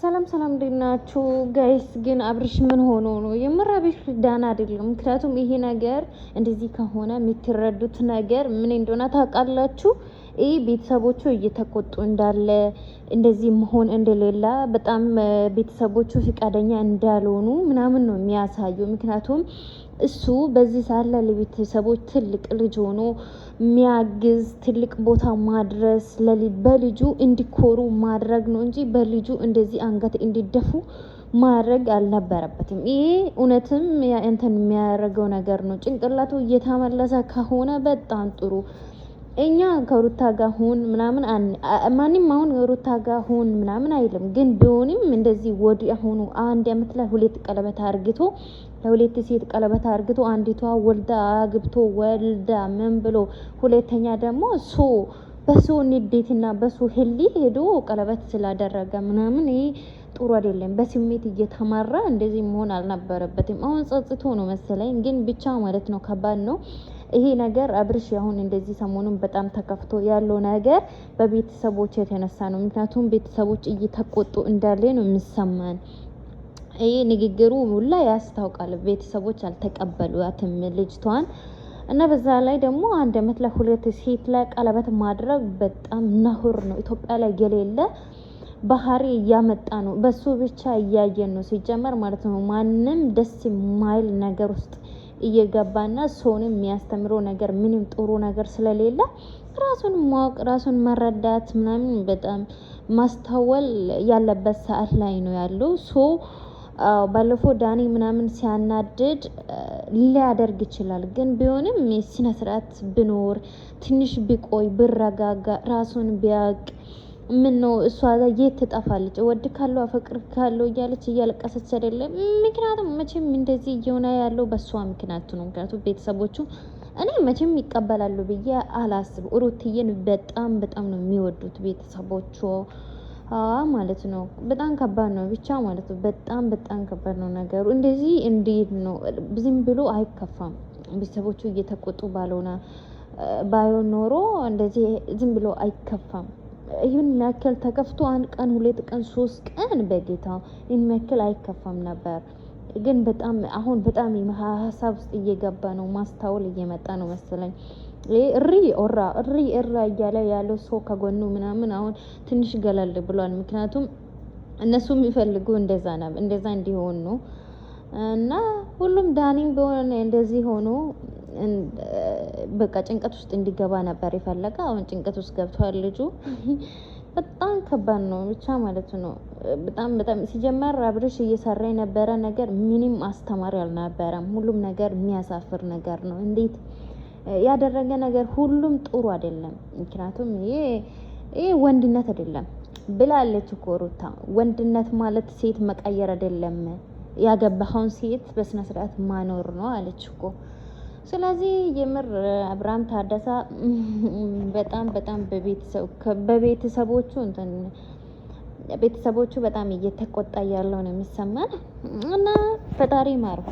ሰላም ሰላም እንዴት ናችሁ ጋይስ? ግን አብርሽ ምን ሆኖ ነው? የምር አብርሽ ዳና አይደለም። ምክንያቱም ይሄ ነገር እንደዚህ ከሆነ የምትረዱት ነገር ምን እንደሆነ ታውቃላችሁ። ይህ ቤተሰቦቹ እየተቆጡ እንዳለ እንደዚህ መሆን እንደሌላ በጣም ቤተሰቦቹ ፈቃደኛ እንዳልሆኑ ምናምን ነው የሚያሳየው። ምክንያቱም እሱ በዚህ ሰዓት ላይ ለቤተሰቦች ትልቅ ልጅ ሆኖ የሚያግዝ ትልቅ ቦታ ማድረስ በልጁ እንዲኮሩ ማድረግ ነው እንጂ በልጁ እንደዚህ አንገት እንዲደፉ ማድረግ አልነበረበትም። ይሄ እውነትም እንትን የሚያደርገው ነገር ነው። ጭንቅላቱ እየተመለሰ ከሆነ በጣም ጥሩ። እኛ ከሩታ ጋር ሁን ምናምን ማንም አሁን ሩታ ጋር ሁን ምናምን አይልም። ግን ቢሆንም እንደዚህ ወዲያ ሆኖ አንድ አመት ላይ ሁለት ቀለበት አርግቶ ለሁለት ሴት ቀለበት አርግቶ አንዲቷ ወልዳ አግብቶ ወልዳ ምን ብሎ ሁለተኛ ደግሞ በሱ ንዴትና በሱ ህሊ ሄዶ ቀለበት ስላደረገ ምናምን ይሄ ጥሩ አይደለም። በስሜት እየተመራ እንደዚህ መሆን አልነበረበትም። አሁን ጸጽቶ ነው መሰለኝ። ግን ብቻ ማለት ነው ከባድ ነው ይሄ ነገር። አብርሽ አሁን እንደዚህ ሰሞኑን በጣም ተከፍቶ ያለው ነገር በቤተሰቦች የተነሳ ነው። ምክንያቱም ቤተሰቦች እየተቆጡ እንዳለ ነው የሚሰማን። ይሄ ንግግሩ ሁላ ያስታውቃል። ቤተሰቦች አልተቀበሏትም ልጅቷን እና በዛ ላይ ደግሞ አንድ አመት ላይ ሁለት ሴት ላይ ቀለበት ማድረግ በጣም ነውር ነው። ኢትዮጵያ ላይ የሌለ ባህሪ እያመጣ ነው። በሱ ብቻ እያየን ነው ሲጀመር ማለት ነው። ማንም ደስ የማይል ነገር ውስጥ እየገባና ሰውንም የሚያስተምረው ነገር ምንም ጥሩ ነገር ስለሌለ ራሱን ማወቅ ራሱን መረዳት ምናምን በጣም ማስተዋል ያለበት ሰዓት ላይ ነው ያለው። ባለፈው ዳኒ ምናምን ሲያናድድ ሊያደርግ ይችላል። ግን ቢሆንም ስነ ስርዓት ብኖር ትንሽ ቢቆይ ብረጋጋ ራሱን ቢያቅ ምን ነው እሷ የት ትጠፋለች? ወድ ካለው አፈቅር ካለው እያለች እያለቀሰች አይደለም። ምክንያቱም መቼም እንደዚህ እየሆነ ያለው በሷ ምክንያት ነው። ምክንያቱም ቤተሰቦቹ እኔ መቼም ይቀበላሉ ብዬ አላስብ። ሩትዬን በጣም በጣም ነው የሚወዱት ቤተሰቦቹ ማለት ነው። በጣም ከባድ ነው ብቻ ማለት ነው። በጣም በጣም ከባድ ነው ነገሩ። እንደዚህ እንዴት ነው ዝም ብሎ አይከፋም። ቤተሰቦቹ እየተቆጡ ባይሆን ኖሮ እንደዚህ ዝም ብሎ አይከፋም። ይህን ያክል ተከፍቶ አንድ ቀን ሁለት ቀን ሶስት ቀን በጌታ ይህን ያክል አይከፋም ነበር። ግን በጣም አሁን በጣም ሀሳብ ውስጥ እየገባ ነው። ማስታወል እየመጣ ነው መሰለኝ። እሪ እያለ ያለው ሰው ከጎኑ ምናምን አሁን ትንሽ ገለል ብሏል። ምክንያቱም እነሱ የሚፈልጉ እንደዛ እንዲሆን ነው። እና ሁሉም ዳኒም ቢሆን እንደዚህ ሆኖ በቃ ጭንቀት ውስጥ እንዲገባ ነበር የፈለገ። አሁን ጭንቀት ውስጥ ገብቷል ልጁ። በጣም ከባድ ነው ብቻ ማለት ነው። በጣም በጣም ሲጀመር አብርሽ እየሰራ የነበረ ነገር ምንም አስተማሪ አልነበረም። ሁሉም ነገር የሚያሳፍር ነገር ነው። እንዴት ያደረገ ነገር ሁሉም ጥሩ አይደለም። ምክንያቱም ይሄ ወንድነት አይደለም ብላለች እኮ ሩታ። ወንድነት ማለት ሴት መቀየር አይደለም፣ ያገባኸውን ሴት በስነ ስርዓት ማኖር ነው አለች እኮ። ስለዚህ የምር አብርሃም ታደሳ በጣም በጣም ቤተሰቦቹ በጣም እየተቆጣ ያለው ነው የሚሰማን እና ፈጣሪ ማረው።